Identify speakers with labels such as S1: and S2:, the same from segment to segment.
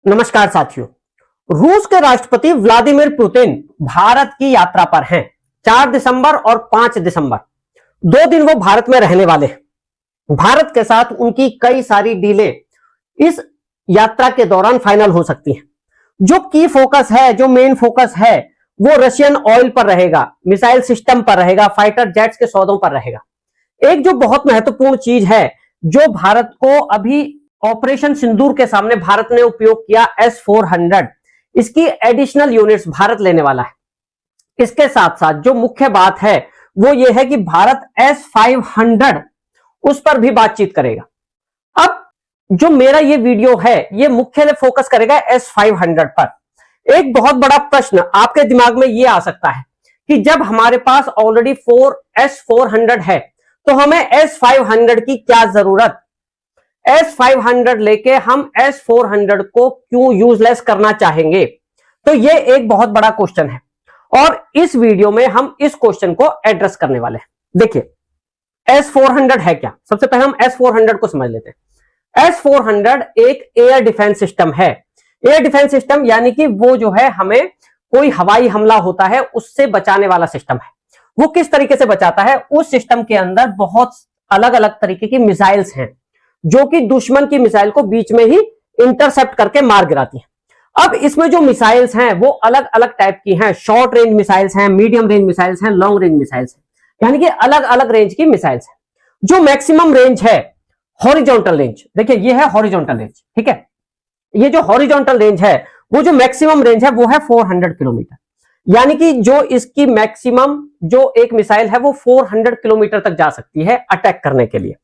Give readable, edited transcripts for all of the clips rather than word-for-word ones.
S1: नमस्कार साथियों। रूस के राष्ट्रपति व्लादिमीर पुतिन भारत की यात्रा पर हैं। 4 दिसंबर और 5 दिसंबर 2 दिन वो भारत में रहने वाले हैं। भारत के साथ उनकी कई सारी डीलें इस यात्रा के दौरान फाइनल हो सकती हैं। जो की फोकस है, जो मेन फोकस है, वो रशियन ऑयल पर रहेगा, मिसाइल सिस्टम पर रहेगा, फाइटर जेट्स के सौदों पर रहेगा। एक जो बहुत महत्वपूर्ण चीज है, जो भारत को अभी ऑपरेशन सिंदूर के सामने भारत ने उपयोग किया, S-400, इसकी एडिशनल यूनिट्स भारत लेने वाला है। इसके साथ साथ जो मुख्य बात है वो ये है कि भारत S-500 उस पर भी बातचीत करेगा। अब जो मेरा ये वीडियो है ये मुख्य फोकस करेगा S-500 पर। एक बहुत बड़ा प्रश्न आपके दिमाग में ये आ सकता है कि जब हमारे पास ऑलरेडी S-400 है तो हमें S-500 की क्या जरूरत, S-500 लेके हम S-400 को क्यों यूजलेस करना चाहेंगे। तो ये एक बहुत बड़ा क्वेश्चन है और इस वीडियो में हम इस क्वेश्चन को एड्रेस करने वाले हैं। देखिए S-400 है क्या, सबसे पहले हम S-400 को समझ लेते हैं। S-400 एक एयर डिफेंस सिस्टम है। एयर डिफेंस सिस्टम यानी कि वो जो है हमें कोई हवाई हमला होता है उससे बचाने वाला सिस्टम है। वो किस तरीके से बचाता है, उस सिस्टम के अंदर बहुत अलग अलग तरीके की मिसाइल्स हैं जो कि दुश्मन की मिसाइल को बीच में ही इंटरसेप्ट करके मार गिराती हैं। अब इसमें जो मिसाइल्स हैं वो अलग अलग टाइप की हैं। शॉर्ट रेंज मिसाइल्स हैं, मीडियम रेंज मिसाइल्स हैं, लॉन्ग रेंज मिसाइल्स हैं, यानी कि अलग अलग रेंज की मिसाइल्स हैं। जो मैक्सिमम रेंज है हॉरिजॉन्टल रेंज, देखिए ये है हॉरिजॉन्टल रेंज, ठीक है। ये जो हॉरिजॉन्टल रेंज है वो जो मैक्सिमम रेंज है वो है 400 किलोमीटर, यानी कि जो इसकी मैक्सिमम जो एक मिसाइल है वो 400 किलोमीटर तक जा सकती है अटैक करने के लिए।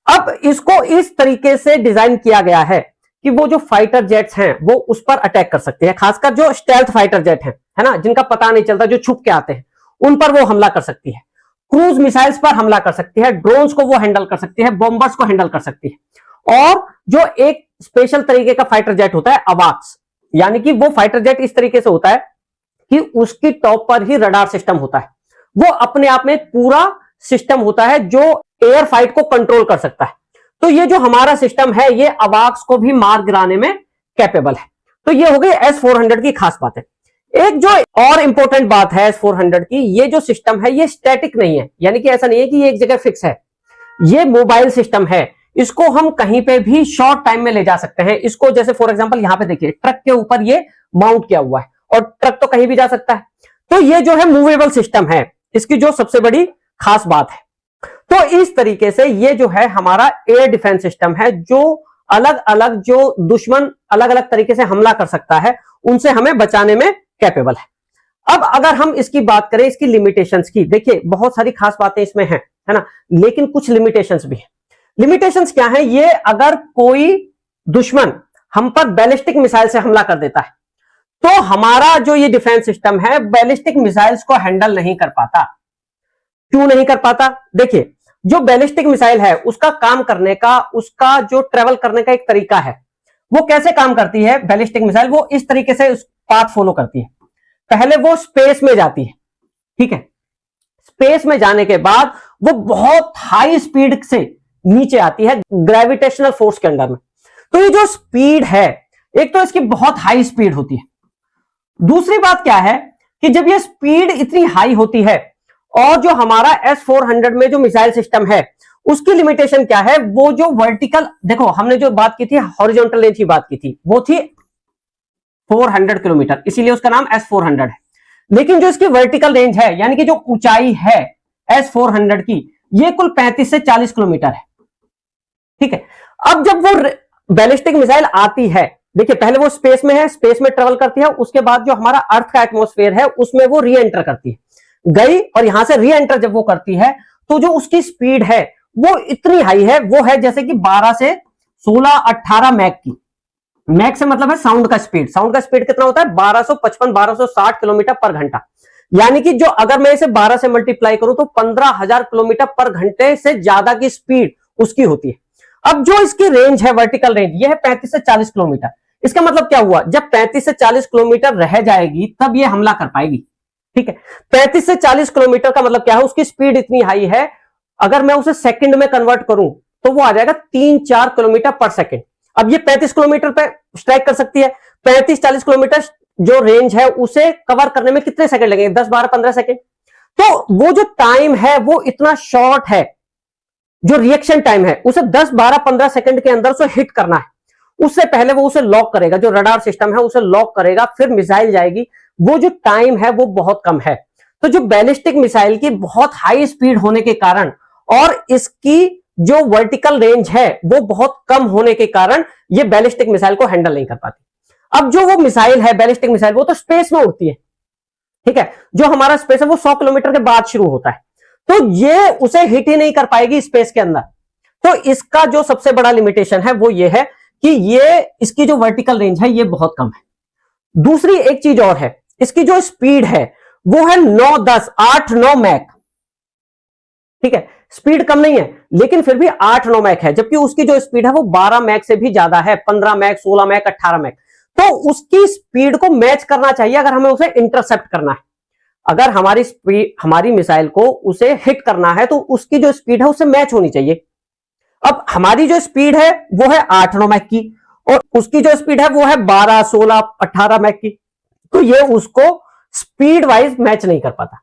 S1: अब इसको इस तरीके से डिजाइन किया गया है कि वो जो फाइटर जेट्स हैं वो उस पर अटैक कर सकते हैं, खासकर जो स्टेल्थ फाइटर जेट है ना, जिनका पता नहीं चलता, जो छुप के आते हैं, उन पर वो हमला कर सकती है। क्रूज मिसाइल्स पर हमला कर सकती है, ड्रोन्स को वो हैंडल कर सकती है, बॉम्बर्स को हैंडल कर सकती है। और जो एक स्पेशल तरीके का फाइटर जेट होता है अवाक्स, यानी कि वो फाइटर जेट इस तरीके से होता है कि उसकी टॉप पर ही रडार सिस्टम होता है। वो अपने आप में पूरा सिस्टम होता है जो एयर फाइट को कंट्रोल कर सकता है। तो ये जो हमारा सिस्टम है ये अवाक्स को भी मार गिराने में कैपेबल है। तो ये हो गई S-400 की खास बात है। एक जो और इंपॉर्टेंट बात है S-400 की, ये जो सिस्टम है ये स्टैटिक नहीं है, यानी कि ऐसा नहीं है कि ये एक जगह फिक्स है। ये मोबाइल सिस्टम है, इसको हम कहीं पे भी शॉर्ट टाइम में ले जा सकते हैं। इसको जैसे फॉर एग्जांपल यहां पे देखिए ट्रक के ऊपर ये माउंट किया हुआ है और ट्रक तो कहीं भी जा सकता है। तो ये जो है मूवेबल सिस्टम है, इसकी जो सबसे बड़ी खास बात है। तो इस तरीके से ये जो है हमारा एयर डिफेंस सिस्टम है जो अलग अलग जो दुश्मन अलग अलग तरीके से हमला कर सकता है उनसे हमें बचाने में कैपेबल है। अब अगर हम इसकी बात करें इसकी लिमिटेशंस की, देखिए बहुत सारी खास बातें इसमें हैं, है ना, लेकिन कुछ लिमिटेशंस भी हैं। लिमिटेशंस क्या है, ये अगर कोई दुश्मन हम पर बैलिस्टिक मिसाइल से हमला कर देता है तो हमारा जो ये डिफेंस सिस्टम है बैलिस्टिक मिसाइल्स को हैंडल नहीं कर पाता। क्यों नहीं कर पाता, देखिए जो बैलिस्टिक मिसाइल है उसका काम करने का, उसका जो ट्रेवल करने का एक तरीका है। वो कैसे काम करती है बैलिस्टिक मिसाइल, वो इस तरीके से पाथ फॉलो करती है। पहले वो स्पेस में जाती है, ठीक है, स्पेस में जाने के बाद वो बहुत हाई स्पीड से नीचे आती है ग्रेविटेशनल फोर्स के अंडर में। तो ये जो स्पीड है, एक तो इसकी बहुत हाई स्पीड होती है, दूसरी बात क्या है कि जब ये स्पीड इतनी हाई होती है और जो हमारा S-400 में जो मिसाइल सिस्टम है उसकी लिमिटेशन क्या है, वो जो वर्टिकल, देखो हमने जो बात की थी हॉरिजॉन्टल रेंज की बात की थी वो थी 400 किलोमीटर, इसीलिए उसका नाम S-400 है। लेकिन जो इसकी वर्टिकल रेंज है यानी कि जो ऊंचाई है S-400 की, ये कुल 35 से 40 किलोमीटर है, ठीक है। अब जब वो बैलिस्टिक मिसाइल आती है, देखिए पहले वो स्पेस में है, स्पेस में ट्रेवल करती है, उसके बाद जो हमारा अर्थ का एटमॉस्फेयर है उसमें वो री एंटर करती है, गई और यहां से री एंटर जब वो करती है तो जो उसकी स्पीड है वो इतनी हाई है, वो है जैसे कि 12 से 16-18 मैक की। मैक से मतलब है साउंड का स्पीड। साउंड का स्पीड कितना होता है, 1255-1260 किलोमीटर पर घंटा, यानी कि जो अगर मैं इसे 12 से मल्टीप्लाई करूं तो 15,000 किलोमीटर पर घंटे से ज्यादा की स्पीड उसकी होती है। अब जो इसकी रेंज है वर्टिकल रेंज, ये है 35 से 40 किलोमीटर। इसका मतलब क्या हुआ, जब 35 से 40 किलोमीटर रह जाएगी तब ये हमला कर पाएगी, ठीक है। 35 से 40 किलोमीटर का मतलब क्या है, उसकी स्पीड इतनी हाई है, अगर मैं उसे सेकंड में कन्वर्ट करूं तो वो आ जाएगा 3-4 किलोमीटर पर सेकंड। अब ये 35 किलोमीटर पे स्ट्राइक कर सकती है। 35-40 किलोमीटर जो रेंज है उसे कवर करने में कितने सेकंड लगेंगे? 10, 12, 15 सेकंड। तो वो जो टाइम है वो इतना शॉर्ट है, जो रिएक्शन टाइम है उसे 10, 12, 15 सेकंड के अंदर उसे हिट करना है। उससे पहले वो उसे लॉक करेगा, जो रडार सिस्टम है उसे लॉक करेगा, फिर मिसाइल जाएगी। वो जो टाइम है वो बहुत कम है। तो जो बैलिस्टिक मिसाइल की बहुत हाई स्पीड होने के कारण और इसकी जो वर्टिकल रेंज है वो बहुत कम होने के कारण ये बैलिस्टिक मिसाइल को हैंडल नहीं कर पाती। अब जो वो मिसाइल है बैलिस्टिक मिसाइल, वो तो स्पेस में उड़ती है, ठीक है। जो हमारा स्पेस है वो 100 किलोमीटर के बाद शुरू होता है, तो ये उसे हिट ही नहीं कर पाएगी स्पेस के अंदर। तो इसका जो सबसे बड़ा लिमिटेशन है वो ये है कि ये इसकी जो वर्टिकल रेंज है ये बहुत कम है। दूसरी एक चीज और है, इसकी जो स्पीड है वो है 9, 10, 8, 9 मैक, ठीक है। स्पीड कम नहीं है लेकिन फिर भी 8, 9 मैक है, जबकि उसकी जो स्पीड है वो 12 मैक से भी ज्यादा है, 15 मैक, 16 मैक, 18 मैक। तो उसकी स्पीड को मैच करना चाहिए अगर हमें उसे इंटरसेप्ट करना है। अगर हमारी स्पीड, हमारी मिसाइल को उसे हिट करना है तो उसकी जो स्पीड है उससे मैच होनी चाहिए। अब हमारी जो स्पीड है वो है 8, 9 मैक की और उसकी जो स्पीड है वो है 12, 16, 18 मैक की, तो ये उसको स्पीड वाइज मैच नहीं कर पाता।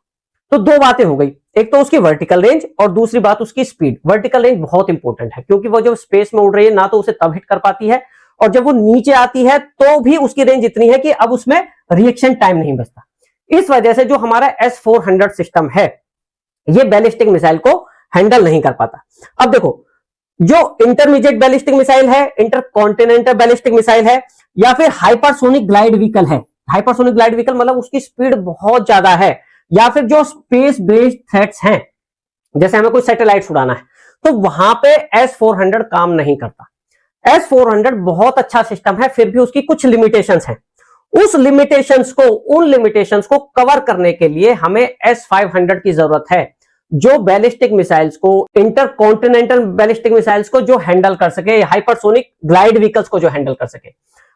S1: तो दो बातें हो गई, एक तो उसकी वर्टिकल रेंज और दूसरी बात उसकी स्पीड। वर्टिकल रेंज बहुत इंपॉर्टेंट है क्योंकि वो जब स्पेस में उड़ रही है ना तो उसे तब हिट कर पाती है, और जब वो नीचे आती है तो भी उसकी रेंज इतनी है कि अब उसमें रिएक्शन टाइम नहीं बचता। इस वजह से जो हमारा S-400 सिस्टम है ये बैलिस्टिक मिसाइल को हैंडल नहीं कर पाता। अब देखो, जो इंटरमीडिएट बैलिस्टिक मिसाइल है, इंटरकॉन्टिनेंटल बैलिस्टिक मिसाइल है, या फिर हाइपरसोनिक ग्लाइड व्हीकल है। हाइपरसोनिक ग्लाइड व्हीकल मतलब उसकी स्पीड बहुत ज्यादा है, या फिर जो स्पेस बेस्ड थ्रेट्स हैं, जैसे हमें कोई सैटेलाइट उड़ाना है तो वहां पे S-400 काम नहीं करता। S-400 बहुत अच्छा सिस्टम है, फिर भी उसकी कुछ लिमिटेशंस हैं। उन लिमिटेशंस को कवर करने के लिए हमें S-500 की जरूरत है, जो बैलिस्टिक मिसाइल्स को, इंटरकॉन्टिनेंटल बैलिस्टिक मिसाइल्स को जो हैंडल कर सके, हाइपरसोनिक ग्लाइड व्हीकल्स को जो हैंडल कर सके।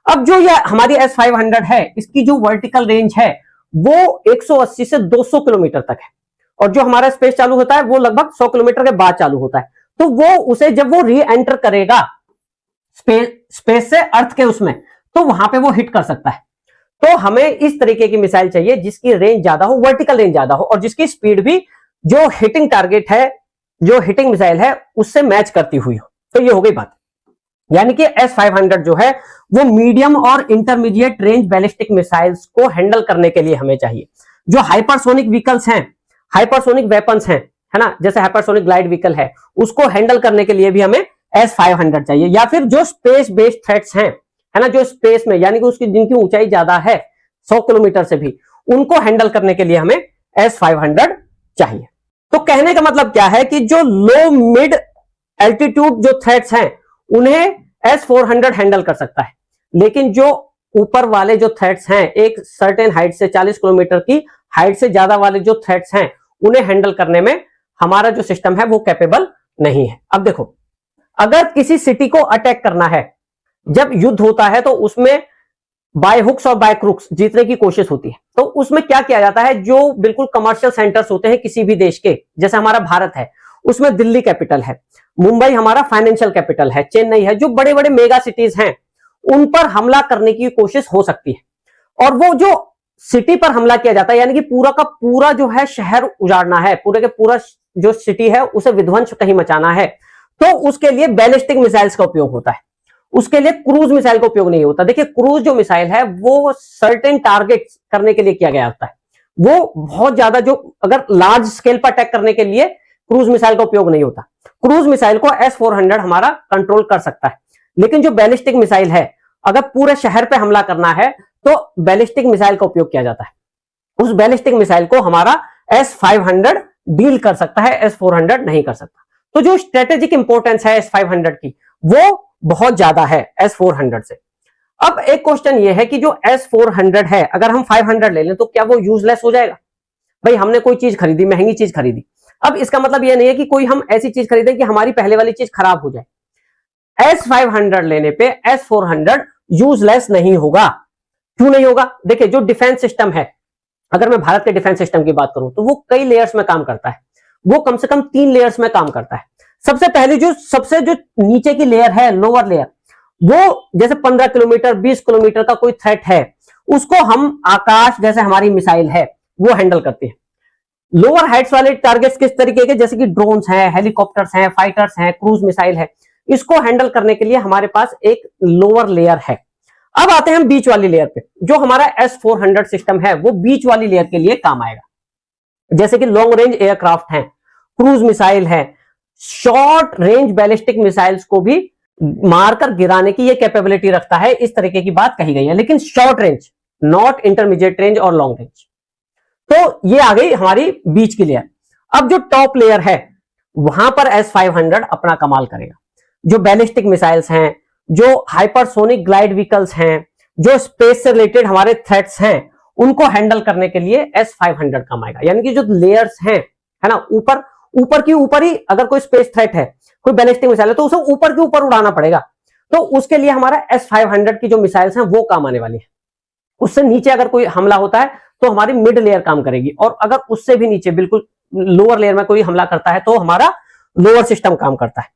S1: अब जो ये हमारी S-500 है, इसकी जो वर्टिकल रेंज है वो 180 से 200 किलोमीटर तक है, और जो हमारा स्पेस चालू होता है वो लगभग 100 किलोमीटर के बाद चालू होता है। तो वो उसे जब वो री एंटर करेगा स्पेस से अर्थ के उसमें, तो वहां पे वो हिट कर सकता है। तो हमें इस तरीके की मिसाइल चाहिए जिसकी रेंज ज्यादा हो, वर्टिकल रेंज ज्यादा हो, और जिसकी स्पीड भी जो हिटिंग टारगेट है, जो हिटिंग मिसाइल है उससे मैच करती हुई हो। तो ये हो गई बात, यानी कि S-500 जो है वो मीडियम और इंटरमीडिएट रेंज बैलिस्टिक मिसाइल्स को हैंडल करने के लिए हमें चाहिए। जो हाइपरसोनिक व्हीकल्स हैं, हाइपरसोनिक वेपन्स हैं, है ना, जैसे हाइपरसोनिक ग्लाइड व्हीकल है, उसको हैंडल करने के लिए भी हमें S-500 चाहिए। या फिर जो स्पेस बेस्ड थ्रेट्स हैं, है ना, जो स्पेस में, यानी कि उसकी जिनकी ऊंचाई ज्यादा है 100 किलोमीटर से भी, उनको हैंडल करने के लिए हमें S-500 चाहिए। तो कहने का मतलब क्या है कि जो लो मिड एल्टीट्यूड जो थ्रेट्स हैं उन्हें S-400 हैंडल कर सकता है, लेकिन जो ऊपर वाले जो थ्रेट्स हैं, एक सर्टेन हाइट से 40 किलोमीटर की हाइट से ज्यादा वाले जो थ्रेट्स हैं, उन्हें हैंडल करने में हमारा जो सिस्टम है वो कैपेबल नहीं है। अब देखो, अगर किसी सिटी को अटैक करना है, जब युद्ध होता है तो उसमें बाय हुक्स और बाय क्रुक्स जीतने की कोशिश होती है। तो उसमें क्या किया जाता है, जो बिल्कुल कमर्शियल सेंटर्स होते हैं किसी भी देश के, जैसे हमारा भारत है, उसमें दिल्ली कैपिटल है, मुंबई हमारा फाइनेंशियल कैपिटल है, चेन्नई है, जो बड़े बड़े मेगा सिटीज हैं उन पर हमला करने की कोशिश हो सकती है। और वो जो सिटी पर हमला किया जाता है, यानी कि पूरा का पूरा जो है शहर उजाड़ना है, पूरे के पूरा जो सिटी है उसे विध्वंस कहीं मचाना है, तो उसके लिए बैलिस्टिक मिसाइल्स का उपयोग होता है। उसके लिए क्रूज मिसाइल का उपयोग नहीं होता। देखिए, क्रूज जो मिसाइल है वो सर्टेन टारगेट करने के लिए किया गया होता है, वो बहुत ज्यादा, जो अगर लार्ज स्केल पर अटैक करने के लिए क्रूज मिसाइल का उपयोग नहीं होता। क्रूज मिसाइल को S-400 हमारा कंट्रोल कर सकता है, लेकिन जो बैलिस्टिक मिसाइल है, अगर पूरे शहर पे हमला करना है तो बैलिस्टिक मिसाइल का उपयोग किया जाता है। उस बैलिस्टिक मिसाइल को हमारा S-500 डील कर सकता है, S-400 नहीं कर सकता। तो जो स्ट्रेटेजिक इंपॉर्टेंस है S-500 की वो बहुत ज्यादा है S-400 से। अब एक क्वेश्चन ये है कि जो S-400 है, अगर हम 500 ले लें तो क्या वो यूजलेस हो जाएगा? भाई, हमने कोई चीज खरीदी, महंगी चीज खरीदी, अब इसका मतलब ये नहीं है कि कोई हम ऐसी चीज खरीदें कि हमारी पहले वाली चीज खराब हो जाए। S-500 लेने पे S-400 यूजलेस नहीं होगा। क्यों नहीं होगा? देखिए, जो डिफेंस सिस्टम है, अगर मैं भारत के डिफेंस सिस्टम की बात करूं तो वो कई लेयर्स में काम करता है, वो कम से कम 3 लेयर्स में काम करता है। सबसे पहले जो सबसे जो नीचे की लेयर है, लोअर लेयर, वो जैसे 15 किलोमीटर 20 किलोमीटर का कोई थ्रेट है, उसको हम आकाश जैसे हमारी मिसाइल है वो हैंडल करती है। लोअर हाइट्स वाले टारगेट्स किस तरीके के, जैसे कि ड्रोन्स हैं, हेलीकॉप्टर्स हैं, फाइटर्स हैं, क्रूज मिसाइल है, इसको हैंडल करने के लिए हमारे पास एक लोअर लेयर है। अब आते हैं हम बीच वाली लेयर पे। जो हमारा S-400 सिस्टम है वो बीच वाली लेयर के लिए काम आएगा। जैसे कि लॉन्ग रेंज एयरक्राफ्ट हैं, क्रूज मिसाइल है, शॉर्ट रेंज बैलिस्टिक मिसाइल्स को भी मारकर गिराने की ये कैपेबिलिटी रखता है, इस तरीके की बात कही गई है। लेकिन short range, not intermediate range और लॉन्ग रेंज। तो ये आ गई हमारी बीच की लेयर। अब जो टॉप लेयर है वहां पर S-500 अपना कमाल करेगा। जो बैलिस्टिक मिसाइल्स हैं, जो हाइपरसोनिक ग्लाइड व्हीकल्स हैं, जो स्पेस से रिलेटेड हमारे थ्रेट्स हैं, उनको हैंडल करने के लिए S-500 काम आएगा। यानी कि जो लेयर्स हैं, है ना, ऊपर ऊपर की ऊपर ही अगर कोई स्पेस थ्रेट है, कोई बैलिस्टिक मिसाइल है, तो उसे ऊपर के ऊपर उड़ाना पड़ेगा। तो उसके लिए हमारा S-500 की जो मिसाइल्स हैं वो काम आने वाली है। उससे नीचे अगर कोई हमला होता है तो हमारी मिड लेयर काम करेगी, और अगर उससे भी नीचे बिल्कुल लोअर लेयर में कोई हमला करता है तो हमारा लोअर सिस्टम काम करता है।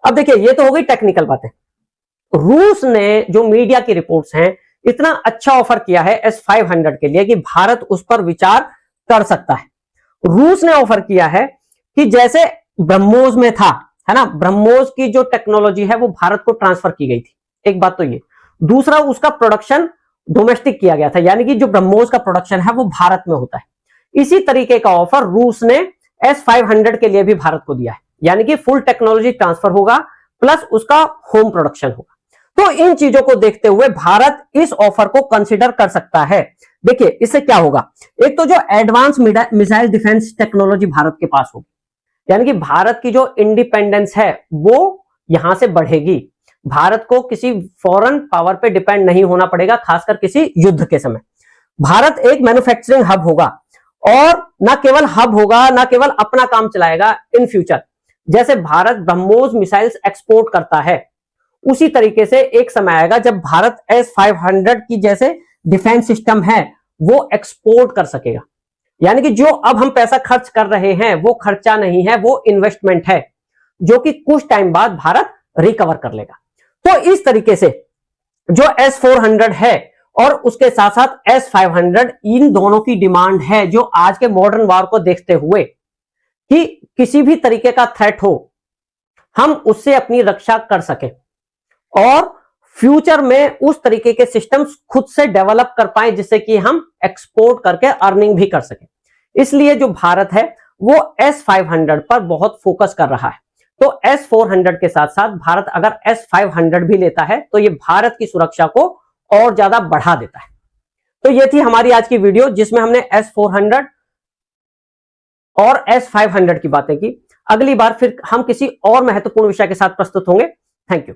S1: अब देखिए, ये तो हो गई टेक्निकल बातें। रूस ने, जो मीडिया की रिपोर्ट्स हैं, इतना अच्छा ऑफर किया है S-500 के लिए कि भारत उस पर विचार कर सकता है। रूस ने ऑफर किया है कि जैसे ब्रह्मोस में था, है ना, ब्रह्मोस की जो टेक्नोलॉजी है वो भारत को ट्रांसफर की गई थी। एक बात तो ये, दूसरा उसका प्रोडक्शन डोमेस्टिक किया गया था, यानी कि जो ब्रह्मोस का प्रोडक्शन है वो भारत में होता है। इसी तरीके का ऑफर रूस ने S-500 के लिए भी भारत को दिया है, यानी कि फुल टेक्नोलॉजी ट्रांसफर होगा प्लस उसका होम प्रोडक्शन होगा। तो इन चीजों को देखते हुए भारत इस ऑफर को कंसिडर कर सकता है। देखिए, इससे क्या होगा, एक तो जो advance missile defence technology Bharat के पास होगी, यानी कि भारत की जो इंडिपेंडेंस है वो यहां से बढ़ेगी। भारत को किसी फॉरेन पावर पे डिपेंड नहीं होना पड़ेगा, खासकर किसी युद्ध के समय। भारत एक मैन्युफैक्चरिंग हब होगा, और ना केवल हब होगा, ना केवल अपना काम चलाएगा इन फ्यूचर। जैसे भारत ब्रह्मोस मिसाइल्स एक्सपोर्ट करता है, उसी तरीके से एक समय आएगा जब भारत S-500 की जैसे डिफेंस सिस्टम है वो एक्सपोर्ट कर सकेगा। यानी कि जो अब हम पैसा खर्च कर रहे हैं वो खर्चा नहीं है, वो इन्वेस्टमेंट है, जो कि कुछ टाइम बाद भारत रिकवर कर लेगा। तो इस तरीके से जो S-400 है और उसके साथ साथ S-500, इन दोनों की डिमांड है, जो आज के मॉडर्न वॉर को देखते हुए कि किसी भी तरीके का थ्रेट हो, हम उससे अपनी रक्षा कर सके और फ्यूचर में उस तरीके के सिस्टम्स खुद से डेवलप कर पाए जिससे कि हम एक्सपोर्ट करके अर्निंग भी कर सके। इसलिए जो भारत है वो S-500 पर बहुत फोकस कर रहा है। तो S-400 के साथ साथ भारत अगर S-500 भी लेता है तो ये भारत की सुरक्षा को और ज्यादा बढ़ा देता है। तो ये थी हमारी आज की वीडियो, जिसमें हमने S-400 और S-500 की बातें की। अगली बार फिर हम किसी और महत्वपूर्ण विषय के साथ प्रस्तुत होंगे। Thank you.